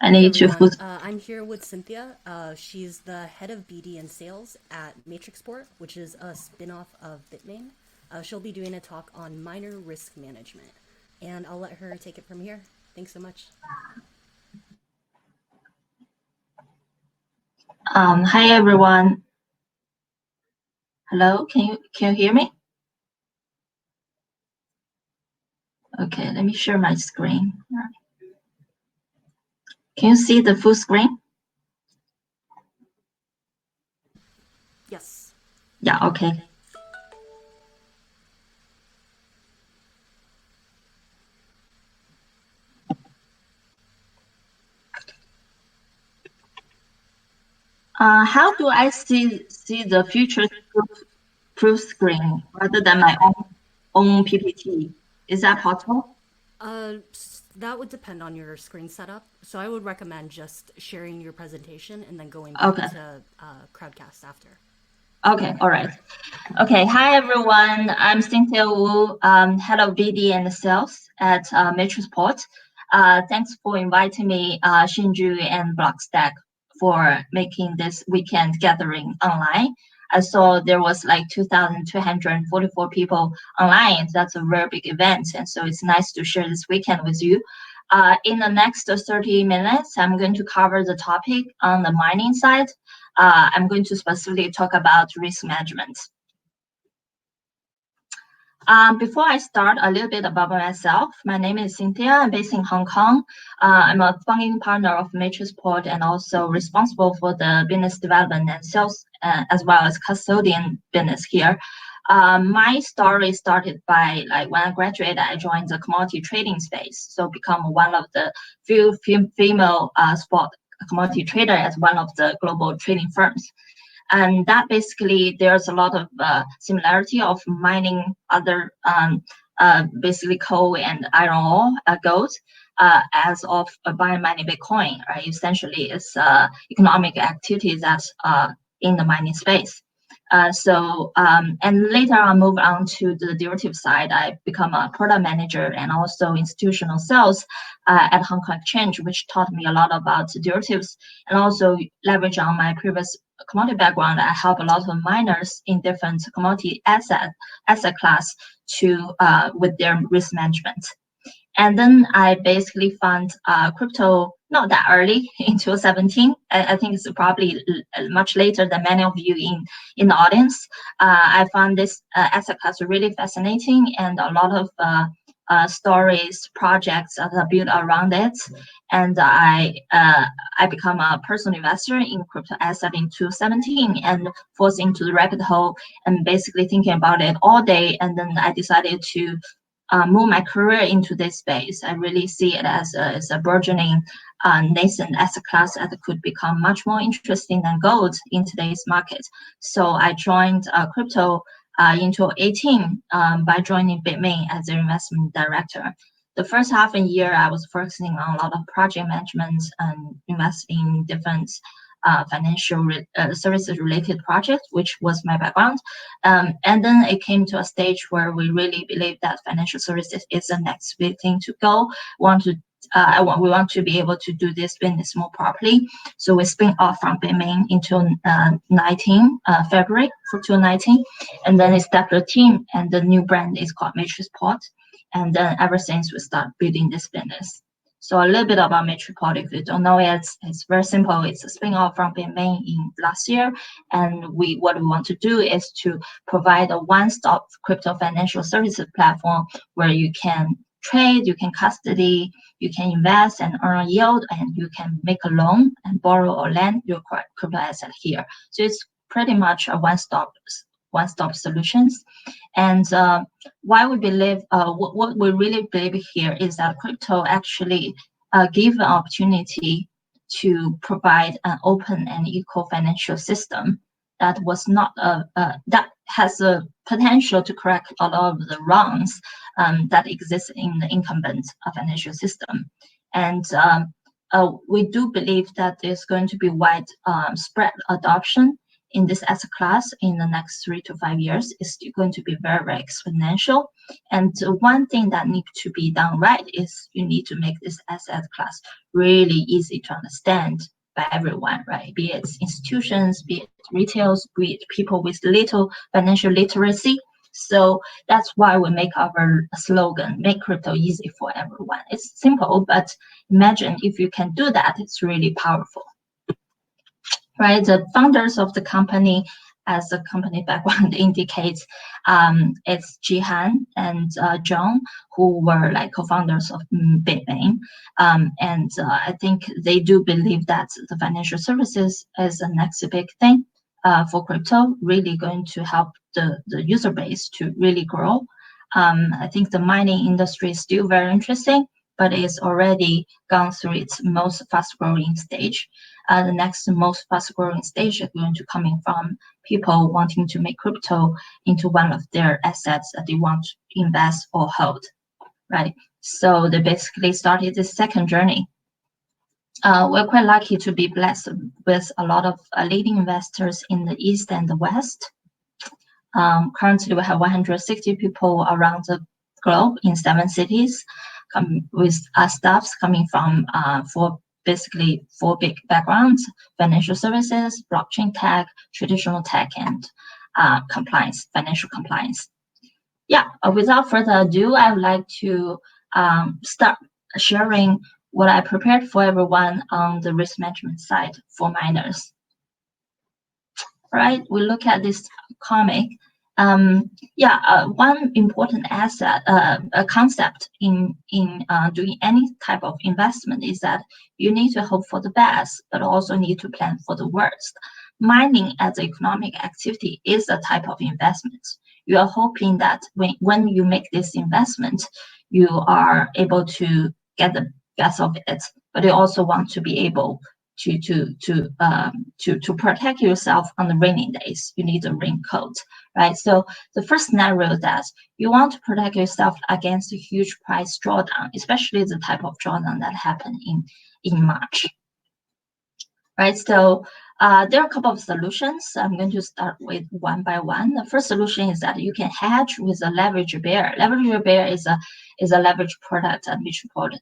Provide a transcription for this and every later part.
I Hey need to everyone, put. I'm here with Cynthia. She's the head of BD and sales at Matrixport, which is a spin-off of Bitmain. She'll be doing a talk on minor risk management, and I'll let her take it from here. Thanks so much. Hi everyone. Hello, can you hear me? Okay, let me share my screen. Can you see the full screen? Yes. Yeah, okay. How do I see the future proof screen rather than my own PPT? Is that possible? That would depend on your screen setup. So I would recommend just sharing your presentation and then going back Okay. to Crowdcast after. Okay, all right. Okay, hi everyone. I'm Cynthia Wu, head of BD and sales at Matrixport. Thanks for inviting me, Shinju and Blockstack, for making this weekend gathering online. I saw there was like 2,244 people online. That's a very big event, and so it's nice to share this weekend with you. In the next 30 minutes, I'm going to cover the topic on the mining side. I'm going to specifically talk about risk management. Before I start, a little bit about myself. My name is Cynthia. I'm based in Hong Kong. I'm a founding partner of Matrixport and also responsible for the business development and sales, as well as custodian business here. My story started by like when I graduated, I joined the commodity trading space, so become one of the few female spot commodity trader at one of the global trading firms. And that basically there's a lot of similarity of mining other basically coal and iron ore, gold, as of buying mining Bitcoin, right? Essentially, it's economic activity that's in the mining space. And later I moved on to the derivative side. I become a product manager and also institutional sales at Hong Kong Exchange, which taught me a lot about derivatives and also leverage on my previous commodity background. I help a lot of miners in different commodity asset class to with their risk management. And then I basically found crypto not that early in 2017. I think it's probably much later than many of you in the audience. I found this asset class really fascinating and a lot of stories, projects that are built around it. And I become a personal investor in crypto asset in 2017 and forced into the rabbit hole and basically thinking about it all day. And then I decided to move my career into this space. I really see it as a burgeoning nascent asset class that could become much more interesting than gold in today's market. So I joined crypto in 2018 by joining Bitmain as an investment director. The first half a year, I was focusing on a lot of project management and investing in different financial services related projects, which was my background. And then it came to a stage where we really believe that financial services is the next big thing to go. We want to be able to do this business more properly. So we spin off from Bitmain into 19 February for 2019, and then established a team, and the new brand is called Matrixport. And then ever since we start building this business. So a little bit about Matrixport, if you don't know it, it's very simple. It's a spin-off from Bitmain in last year, and what we want to do is to provide a one-stop crypto financial services platform where you can trade, you can custody, you can invest and earn a yield, and you can make a loan and borrow or lend your crypto asset here. So it's pretty much a one-stop solutions. And why we believe, what we really believe here is that crypto actually give an opportunity to provide an open and equal financial system that was not that has a potential to correct a lot of the wrongs that exist in the incumbent financial system. And we do believe that there's going to be wide spread adoption in this asset class in the next 3 to 5 years is still going to be very, very exponential. And one thing that needs to be done right is you need to make this asset class really easy to understand by everyone, right? Be it institutions, be it retails, be it people with little financial literacy. So that's why we make our slogan, make crypto easy for everyone. It's simple, but imagine if you can do that, it's really powerful. Right, the founders of the company, as the company background indicates, it's Jihan and John, who were like co-founders of Bitmain. And I think they do believe that the financial services is the next big thing for crypto, really going to help the user base to really grow. I think the mining industry is still very interesting, but it's already gone through its most fast-growing stage. The next most fast-growing stage is going to coming from people wanting to make crypto into one of their assets that they want to invest or hold, right? So they basically started this second journey. We're quite lucky to be blessed with a lot of leading investors in the East and the West. Currently, we have 160 people around the globe in 7 cities, with staffs coming from four big backgrounds: financial services, blockchain tech, traditional tech, and compliance, financial compliance. Yeah, without further ado, I would like to start sharing what I prepared for everyone on the risk management side for miners. Right, we look at this comic. One important concept in doing any type of investment is that you need to hope for the best, but also need to plan for the worst. Mining as an economic activity is a type of investment. You are hoping that when you make this investment, you are able to get the best of it, but you also want to be able to protect yourself on the rainy days. You need a raincoat, right? So the first scenario is that you want to protect yourself against a huge price drawdown, especially the type of drawdown that happened in March, right? So there are a couple of solutions. I'm going to start with one by one. The first solution is that you can hedge with a leverage bear. Leverage bear is a leverage product that Matrixport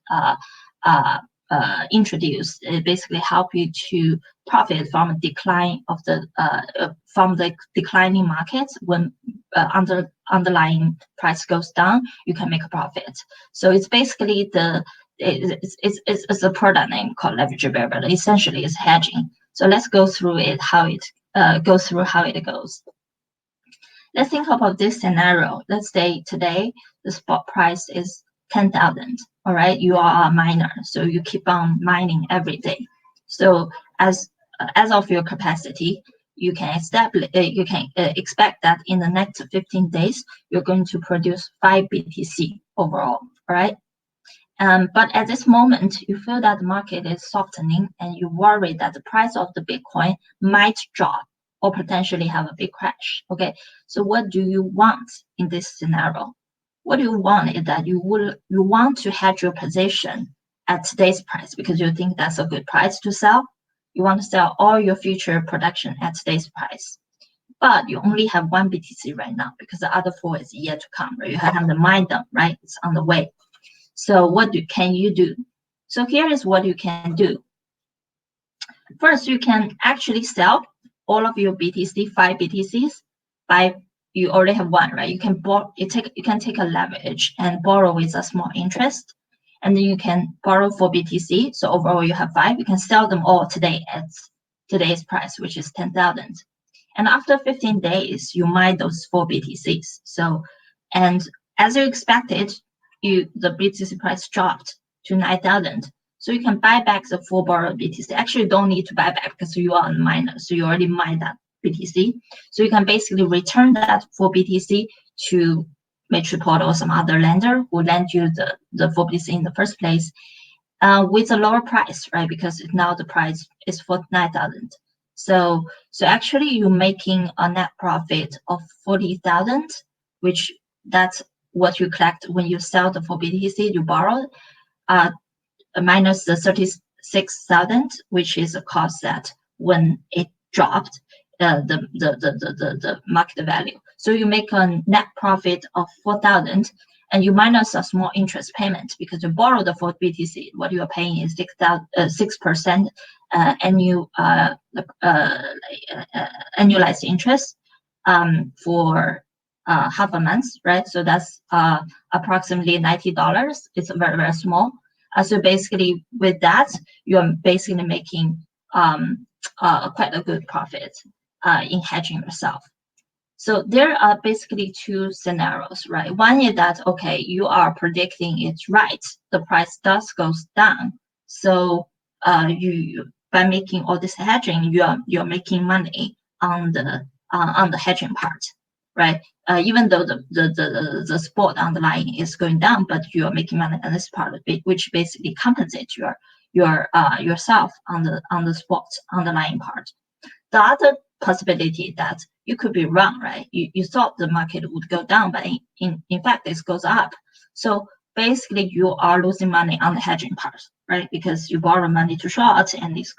introduced. It basically help you to profit from a decline of the declining markets. When underlying price goes down, you can make a profit. So it's basically it's a product name called leverage bear, but essentially it's hedging. So let's go through it, how it goes. Let's think about this scenario. Let's say today the spot price is 10,000. All right, you are a miner, so you keep on mining every day. So as of your capacity, you can expect that in the next 15 days you're going to produce 5 BTC overall. All right. But at this moment, you feel that the market is softening, and you worry that the price of the Bitcoin might drop or potentially have a big crash. Okay, so what do you want in this scenario? What you want is that you want to hedge your position at today's price because you think that's a good price to sell. You want to sell all your future production at today's price, but you only have 1 BTC right now because the other 4 is yet to come. Right? You haven't mined them, right? It's on the way. So what can you do? So here is what you can do. First, you can actually sell all of your BTC, 5 BTCs. You already have 1, right? You can take a leverage and borrow with a small interest, and then you can borrow 4 BTC. So overall, you have 5. You can sell them all today at today's price, which is 10,000. And after 15 days, you mine those 4 BTCs. So, and as you expected, the BTC price dropped to 9,000. So you can buy back the 4 borrowed BTC. Actually, you don't need to buy back because you are a miner, so you already mined that BTC. So you can basically return that 4 BTC to Matrixport or some other lender who lent you the 4 BTC in the first place with a lower price, right? Because now the price is for 9,000. So actually you're making a net profit of 40,000, which that's what you collect when you sell the 4 BTC you borrowed, minus the 36,000, which is a cost that when it dropped, the market value. So you make a net profit of 4,000, and you minus a small interest payment because you borrow the 4 BTC. What you are paying is 6% annualized interest for half a month, right? So that's approximately $90. It's very, very small. So basically, with that, you're basically making quite a good profit in hedging yourself. So there are basically two scenarios, right? One is that, okay, you are predicting it's right. The price does goes down. So you by making all this hedging, you're making money on the hedging part, right? Even though the spot underlying is going down, but you are making money on this part of it, which basically compensates yourself on the spot underlying part. The other possibility that you could be wrong, right? You thought the market would go down, but in fact it goes up. So basically you are losing money on the hedging part, right? Because you borrow money to short and this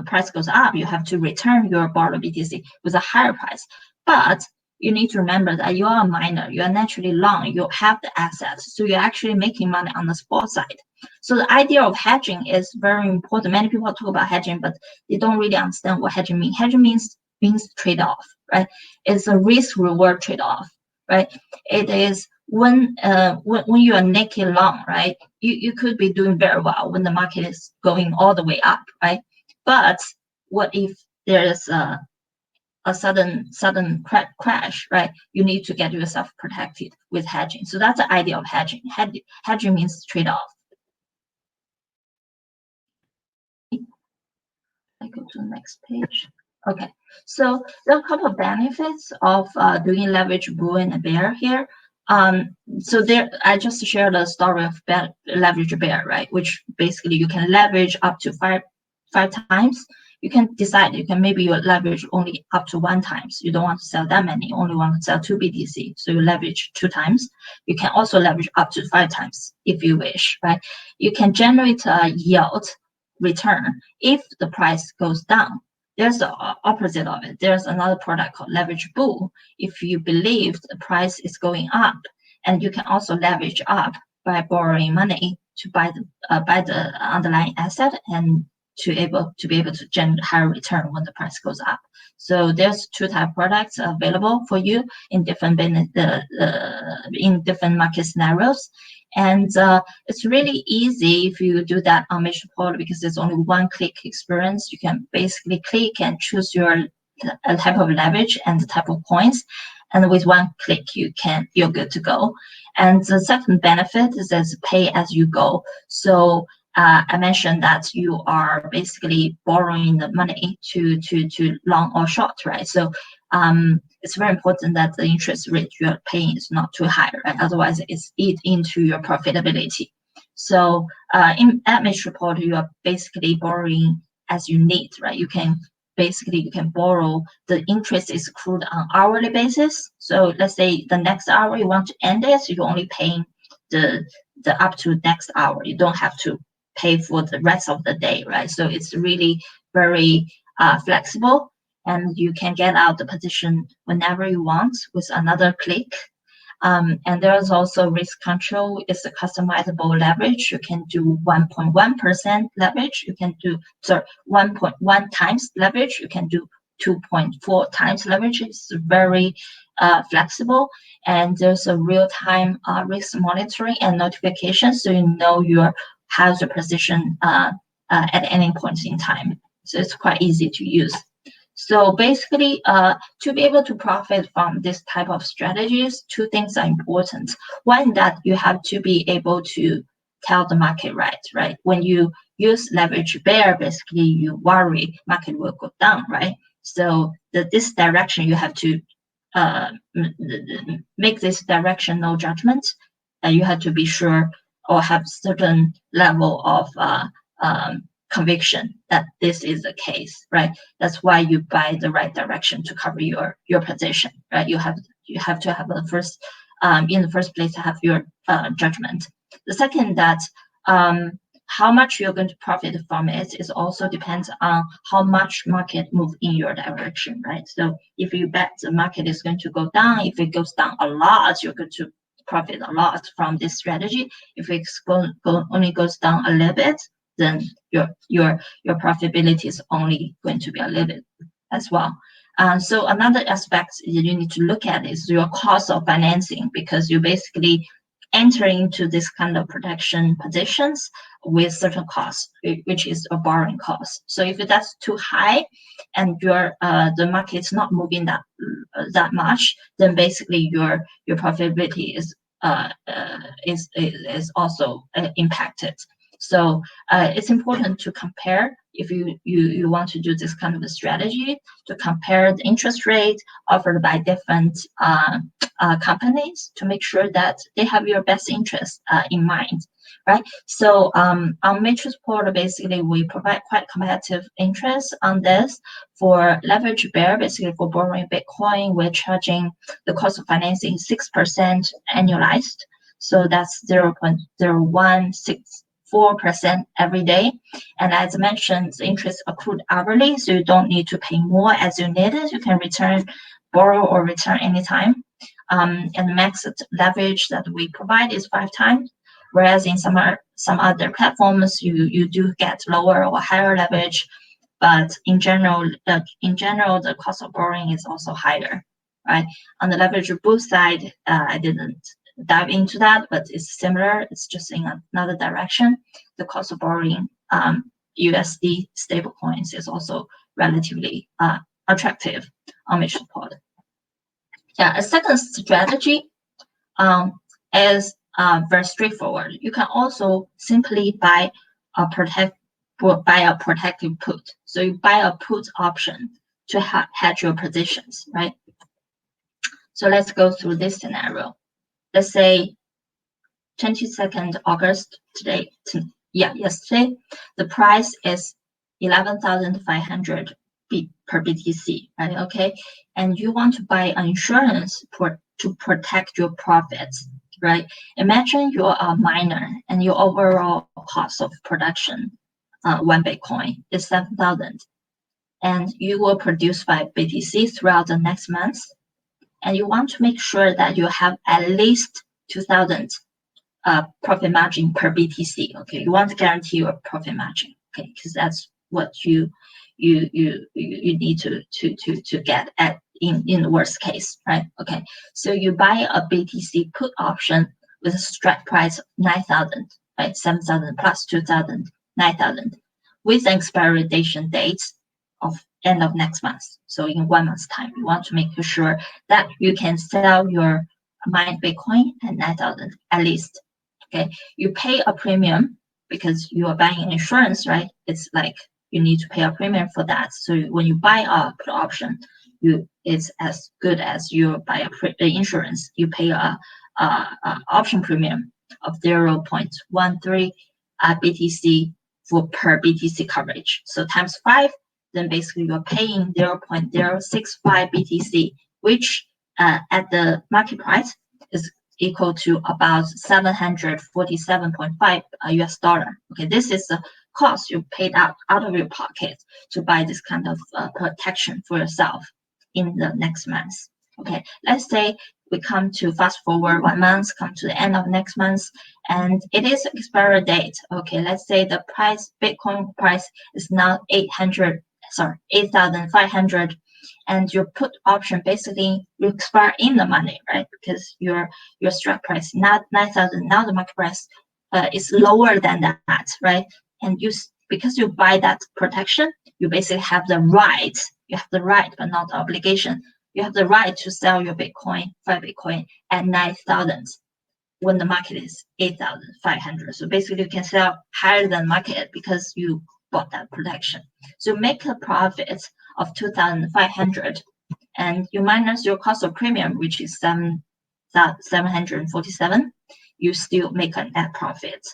price goes up, you have to return your borrowed BTC with a higher price. But you need to remember that you are a miner, you are naturally long, you have the assets, so you're actually making money on the spot side. So the idea of hedging is very important. Many people talk about hedging, but they don't really understand what hedging means. Hedging means trade-off, right? It's a risk-reward trade-off, right? It is when you are naked long, right? You could be doing very well when the market is going all the way up, right? But what if there is a sudden crash, right? You need to get yourself protected with hedging. So that's the idea of hedging. Hedging means trade-off. I go to the next page. Okay, so there are a couple of benefits of doing leverage bull and bear here. So there, I just shared a story of leverage bear, right? Which basically you can leverage up to five times. You can decide, maybe you leverage only up to 1 times. You don't want to sell that many, only want to sell 2 BTC. So you leverage 2 times. You can also leverage up to 5 times if you wish, right? You can generate a yield return if the price goes down. There's the opposite of it. There's another product called leverage bull. If you believe the price is going up, and you can also leverage up by borrowing money to buy the underlying asset and to be able to generate higher return when the price goes up. So there's 2 type products available for you in different market scenarios. And it's really easy if you do that on Mattrixport because there's only 1-click experience. You can basically click and choose your type of leverage and the type of points. And with 1 click, you're good to go. And the second benefit is as pay as you go. So I mentioned that you are basically borrowing the money to long or short, right? So it's very important that the interest rate you are paying is not too high, right? Otherwise, it's eat into your profitability. So at Mattrixport, you are basically borrowing as you need, right? You can borrow. The interest is accrued on hourly basis. So let's say the next hour you want to end it, so you're only paying the up to next hour. You don't have to pay for the rest of the day, right? So it's really very flexible, and you can get out the position whenever you want with another click. And there's also risk control. It's a customizable leverage. You can do 1.1% leverage. You can do 1.1 times leverage. You can do 2.4 times leverage. It's very flexible, and there's a real-time risk monitoring and notification, so you know how's your position at any point in time. So it's quite easy to use. So basically, to be able to profit from this type of strategies, 2 things are important. One, that you have to be able to tell the market right? When you use leverage bear, basically you worry market will go down, right? So this direction, you have to make this direction no judgment. You have to be sure or have certain level of conviction that this is the case, right? That's why you buy the right direction to cover your position, right? You have to have the first in the first place to have your judgment. The second, that how much you're going to profit from it is also depends on how much market move in your direction, right? So if you bet the market is going to go down, if it goes down a lot, you're going to profit a lot from this strategy. If it only goes down a little bit, then your profitability is only going to be a little bit as well. So another aspect you need to look at is your cost of financing, because you basically enter into this kind of protection positions with certain costs, which is a borrowing cost. So if that's too high and the market is not moving that much, then basically your profitability is also impacted. So it's important to compare, if you want to do this kind of a strategy, to compare the interest rate offered by different companies to make sure that they have your best interest in mind, right? So on Matrixport, basically we provide quite competitive interest on this. For leverage bear, basically for borrowing Bitcoin, we're charging the cost of financing 6% annualized. So that's 0.0164% every day. And as mentioned, the interest accrued hourly, so you don't need to pay more as you need it. You can borrow or return anytime. And the max leverage that we provide is 5 times, whereas in some other platforms you do get lower or higher leverage, but in general the cost of borrowing is also higher, right? On the leverage boost side, I didn't dive into that, but it's similar. It's just in another direction. The cost of borrowing USD stablecoins is also relatively attractive on Matrixport. Yeah, a second strategy is very straightforward. You can also simply buy a protective put. So you buy a put option to hedge your positions, right? So let's go through this scenario. Let's say 22nd August yesterday, the price is 11,500 per BTC, right? Okay, and you want to buy an insurance to protect your profits, right? Imagine you're a miner and your overall cost of production, 1 Bitcoin is 7,000, and you will produce 5 BTC throughout the next month, and you want to make sure that you have at least 2,000 profit margin per BTC. Okay, you want to guarantee your profit margin, okay, because that's what you need to get at in the worst case, right? Okay, so you buy a BTC put option with a strike price of 9,000, right? 7,000 plus 2,000, 9,000, with an expiration date of end of next month. So in 1 month's time, you want to make sure that you can sell your mined Bitcoin at 9,000 at least. Okay, you pay a premium because you are buying an insurance, right? It's like you need to pay a premium for that. So when you buy a put option, it's as good as you buy a insurance. You pay a option premium of 0.13 BTC per BTC coverage. So times 5, then basically you're paying 0.065 BTC, which at the market price is equal to about 747.5 US dollar. Okay, this is the cost you paid out of your pocket to buy this kind of protection for yourself in the next month. Okay, let's say we come to fast forward 1 month, come to the end of next month, and it is expiry date. Okay, let's say the Bitcoin price is now 8,500, and your put option basically will expire in the money, right? Because your strike price not 9,000, now the market price is lower than that, right? And because you buy that protection, you basically have the right. You have the right, but not the obligation. You have the right to sell your Bitcoin, 5 Bitcoin at 9,000 when the market is 8,500. So basically, you can sell higher than market because you bought that protection. So make a profit of 2,500, and you minus your cost of premium, which is 747. You still make a net profit,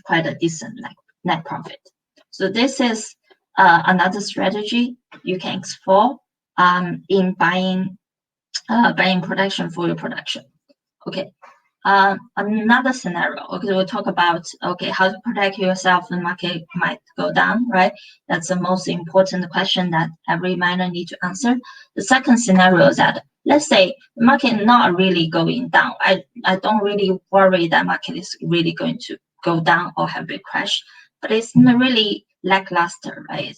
quite a decent net profit. So this is another strategy you can explore in buying protection for your production. Okay, Another scenario, okay, we'll talk about, okay, how to protect yourself when market might go down, right? That's the most important question that every miner need to answer. The second scenario is that, let's say the market not really going down. I don't really worry that market is really going to go down or have a big crash, but it's not really lackluster, right?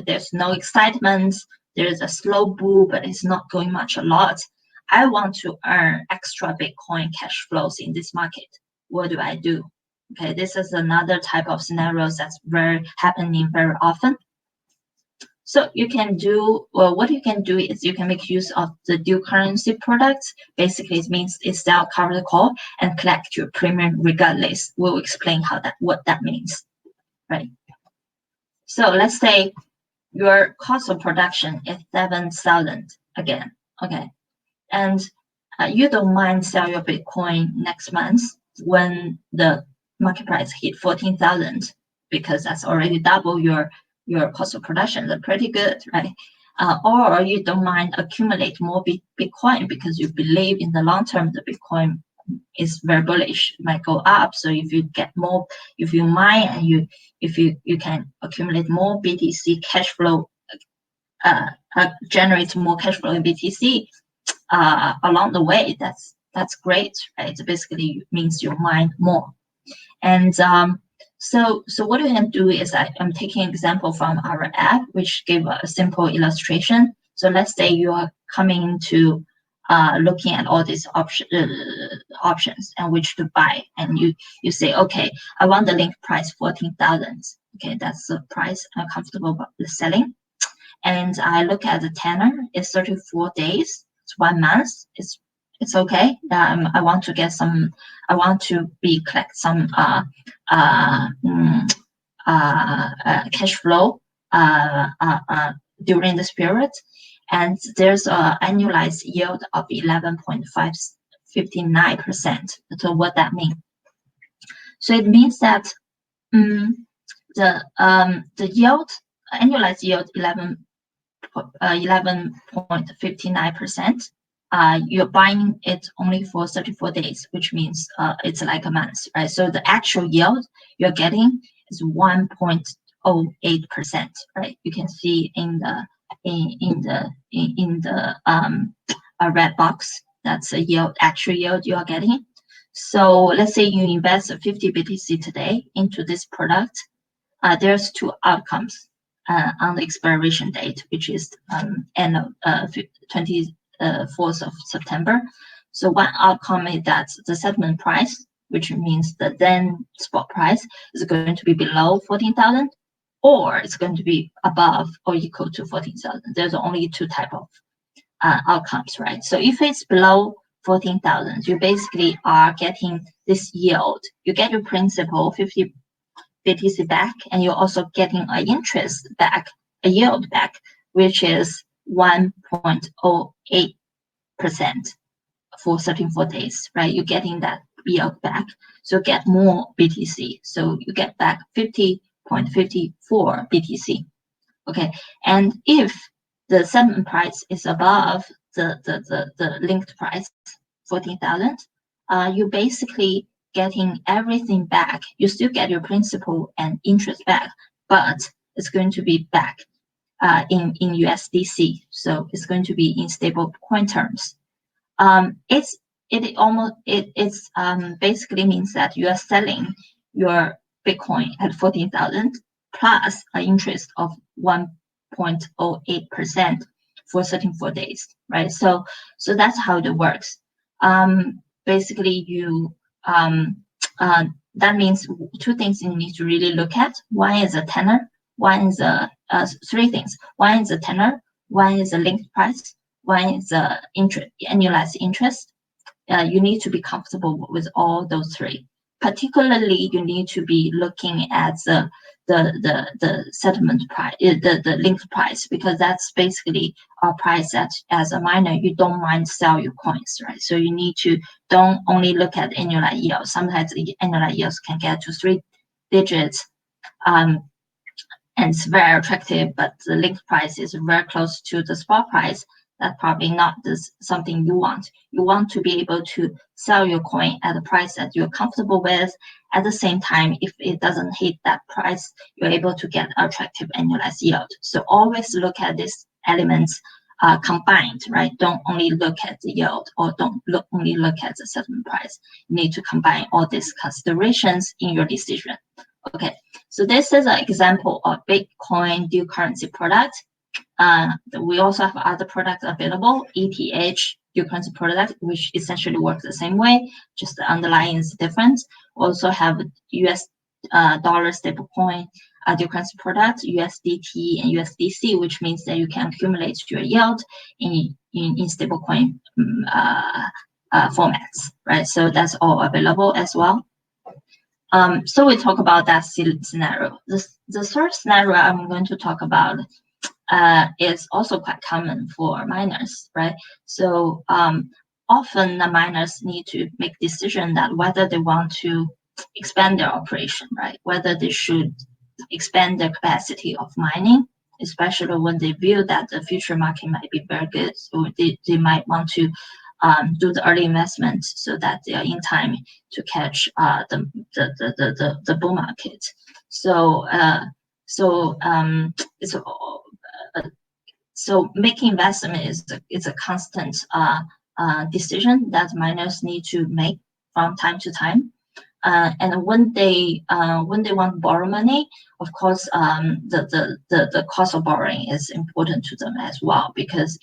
There's no excitement. There's a slow bull, but it's not going much a lot. I want to earn extra Bitcoin cash flows in this market. What do I do? Okay, this is another type of scenarios that's happening very often. So you can do, well, what you can do is you can make use of the dual currency products. Basically, it means it's sell covered call and collect your premium regardless. We'll explain what that means, right? So let's say your cost of production is 7,000 again, okay? And you don't mind sell your Bitcoin next month when the market price hit 14,000, because that's already double your cost of production. That's pretty good, right? Or you don't mind accumulate more Bitcoin because you believe in the long term the Bitcoin is very bullish, might go up. So if you get more, if you mine and if you can accumulate more BTC cash flow, generate more cash flow in BTC, along the way, that's great, right? It basically means you mine more. And so what you can do is I'm taking an example from our app, which gave a simple illustration. So let's say you are coming to looking at all these options and which to buy, and you say, okay, I want the link price 14,000. Okay, that's the price I'm comfortable selling. And I look at the tenor, it's 34 days. It's 1 month. It's okay. I want to get some. I want to collect some cash flow during this period, and there's an annualized yield of 11.559%. So what that means? So it means that the yield, annualized yield 11.59%. You're buying it only for 34 days, which means it's like a month, right? So the actual yield you're getting is 1.08%, right? You can see in the red box. That's the yield, actual yield you are getting. So let's say you invest 50 BTC today into this product. There's two outcomes on the expiration date, which is end of 24th of September. So one outcome is that the settlement price, which means the then spot price, is going to be below 14,000, or it's going to be above or equal to 14,000. There's only two type of outcomes, right? So if it's below 14,000, you basically are getting this yield. You get your principal 50 BTC back, and you're also getting an interest back, a yield back, which is 1.08% for 34 days, right? You're getting that yield back, so get more BTC. So you get back 50.54 BTC. Okay, and if the settlement price is above the linked price, 14,000, you basically getting everything back. You still get your principal and interest back, but it's going to be back in USDC. So it's going to be in stable coin terms. It's basically means that you are selling your Bitcoin at 14,000 plus an interest of 1.08% for 34 days, right? So that's how it works. Basically, that means two things you need to really look at. One is a tenor. One is three things. One is a tenor. One is a linked price. One is annualized interest. You need to be comfortable with all those three. Particularly, you need to be looking at the settlement price, the linked price, because that's basically a price that as a miner you don't mind sell your coins, right? So you need to don't only look at annualized yield. Sometimes the annualized yields can get to 3 digits, and it's very attractive, but the linked price is very close to the spot price. that's probably not something you want. You want to be able to sell your coin at a price that you're comfortable with. At the same time, if it doesn't hit that price, you're able to get attractive annualized yield. So always look at these elements combined, right? Don't only look at the yield or only look at the settlement price. You need to combine all these considerations in your decision. Okay, so this is an example of Bitcoin dual currency product. We also have other products available, ETH dual currency product, which essentially works the same way, just the underlying is different. We also have US dollar stablecoin dual currency product, USDT and USDC, which means that you can accumulate your yield in stablecoin formats, right? So that's all available as well. So we talk about that scenario. The third scenario I'm going to talk about is also quite common for miners, right? So often the miners need to make decision that whether they want to expand their operation, right? Whether they should expand their capacity of mining, especially when they view that the future market might be very good. So they might want to do the early investment so that they are in time to catch the bull market. So making investment is a constant decision that miners need to make from time to time. And when they want to borrow money, of course, the cost of borrowing is important to them as well, because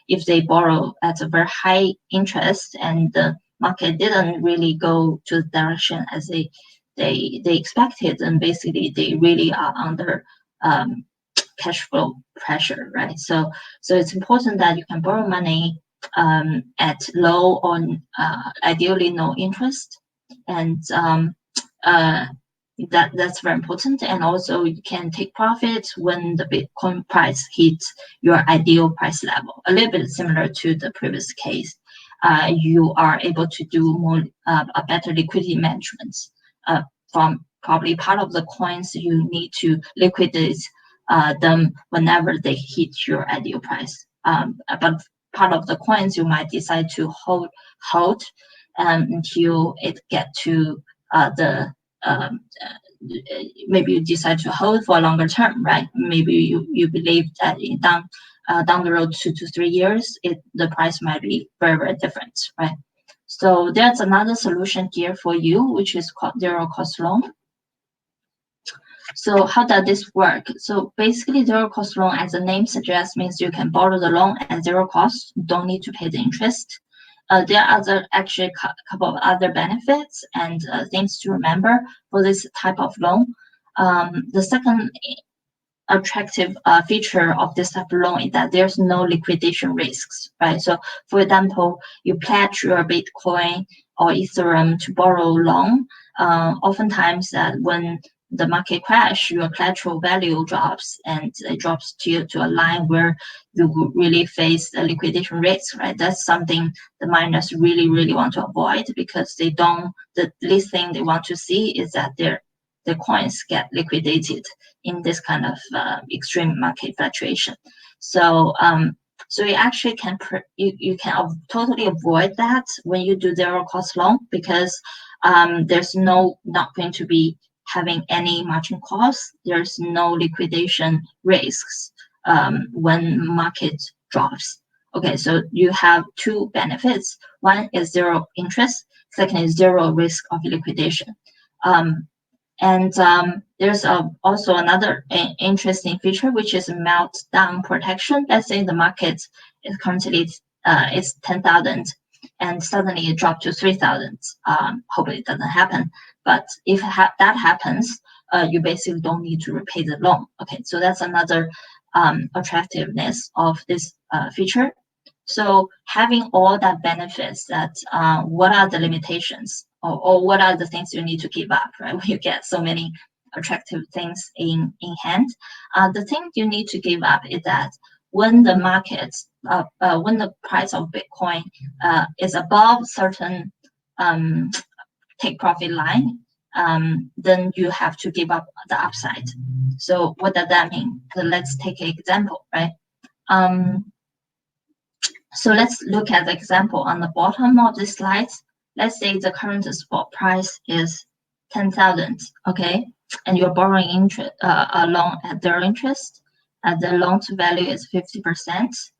if they borrow at a very high interest and the market didn't really go to the direction as they expected, then basically they really are under cash flow pressure, right? So it's important that you can borrow money at low or ideally no interest, and that's very important. And also you can take profit when the Bitcoin price hits your ideal price level. A little bit similar to the previous case, you are able to do more a better liquidity management from probably part of the coins you need to liquidate them whenever they hit your ideal price. But part of the coins you might decide to hold until it get to maybe you decide to hold for a longer term, right? Maybe you believe that down the road 2 to 3 years, the price might be very, very different, right? So there's another solution here for you, which is called zero cost loan. So how does this work? So basically, zero cost loan, as the name suggests, means you can borrow the loan at zero cost. You don't need to pay the interest. There are actually a couple of other benefits and things to remember for this type of loan. The second attractive feature of this type of loan is that there's no liquidation risks, right? So for example, you pledge your Bitcoin or Ethereum to borrow loan. Oftentimes when the market crash, your collateral value drops, and it drops to a line where you really face the liquidation risk, right? That's something the miners really, really want to avoid, because the least thing they want to see is that their coins get liquidated in this kind of extreme market fluctuation. So you actually can totally avoid that when you do zero cost loan, because there's not going to be having any margin costs. There's no liquidation risks when market drops. Okay, so you have two benefits. One is zero interest. Second is zero risk of liquidation. There's also another interesting feature, which is meltdown protection. Let's say the market is currently is 10,000, and suddenly it dropped to 3,000. Hopefully it doesn't happen. But if that happens, you basically don't need to repay the loan. Okay, so that's another attractiveness of this feature. So having all that benefits, that what are the limitations, or what are the things you need to give up, right? When you get so many attractive things in hand, the thing you need to give up is that when the market, when the price of Bitcoin is above certain take profit line, then you have to give up the upside. So what does that mean? So let's take an example, right? So let's look at the example on the bottom of the slides. Let's say the current spot price is 10,000, okay? And you're borrowing interest, a loan at their interest. The loan to value is 50%,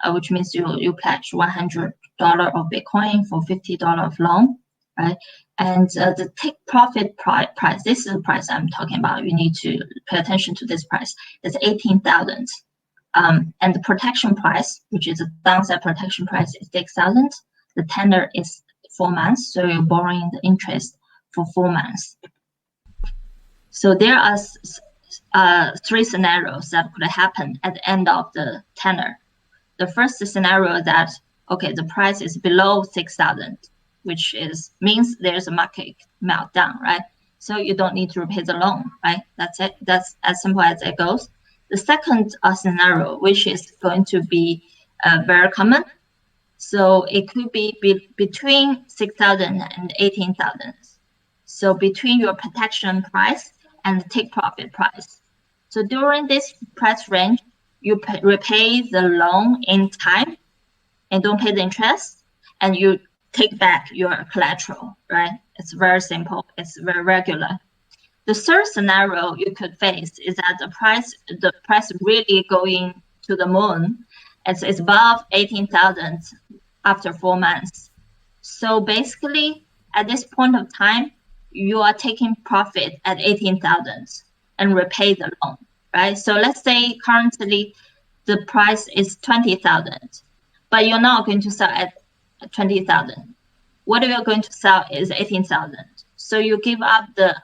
which means you pledge $100 of Bitcoin for $50 of loan, right? And the take profit price, this is the price I'm talking about. You need to pay attention to this price. It's 18,000. And the protection price, which is a downside protection price, is 6,000. The tenor is 4 months, so you're borrowing the interest for 4 months. So there are 3 scenarios that could happen at the end of the tenor. The first scenario that, okay, the price is below 6,000, which means there's a market meltdown, right? So you don't need to repay the loan, right? That's it. That's as simple as it goes. The second scenario, which is going to be very common, so it could be between 6,000 and 18,000. So between your protection price and the take profit price. So during this price range, you repay the loan in time and don't pay the interest, and you take back your collateral, right? It's very simple. It's very regular. The third scenario you could face is that the price really going to the moon. It's above 18,000 after 4 months. So basically, at this point of time, you are taking profit at 18,000 and repay the loan, right? So let's say currently the price is 20,000, but you're not going to sell at 20,000. What you're going to sell is 18,000. So you give up the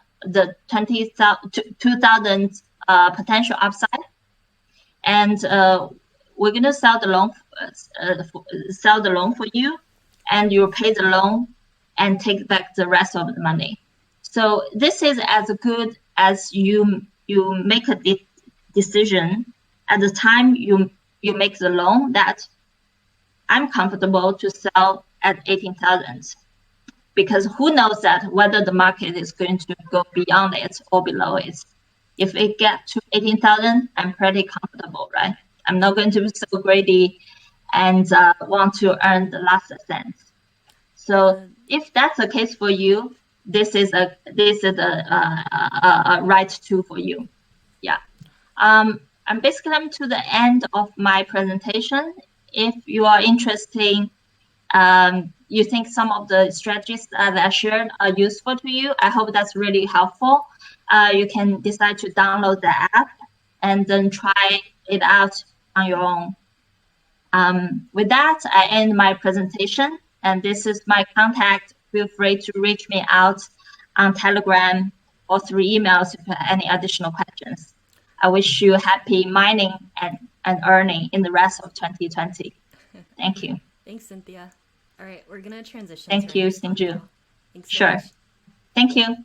2,000 potential upside, and we're going to sell the loan for you, and you pay the loan and take back the rest of the money. So this is as good as you make a decision at the time you make the loan that I'm comfortable to sell at 18,000, because who knows that whether the market is going to go beyond it or below it. If it gets to 18,000, I'm pretty comfortable, right? I'm not going to be so greedy and want to earn the last cent. So if that's the case for you, this is a right tool for you. Yeah. I'm basically coming to the end of my presentation. If you are interested, you think some of the strategies that I shared are useful to you, I hope that's really helpful. You can decide to download the app and then try it out on your own. With that, I end my presentation, and this is my contact. Feel free to reach me out on Telegram or through emails if you have any additional questions. I wish you happy mining and earning in the rest of 2020. Thank you. Thanks, Cynthia. All right, we're going to transition. Thank to you, our next talk Sinju. now. Thanks so Sure. much. Thank you.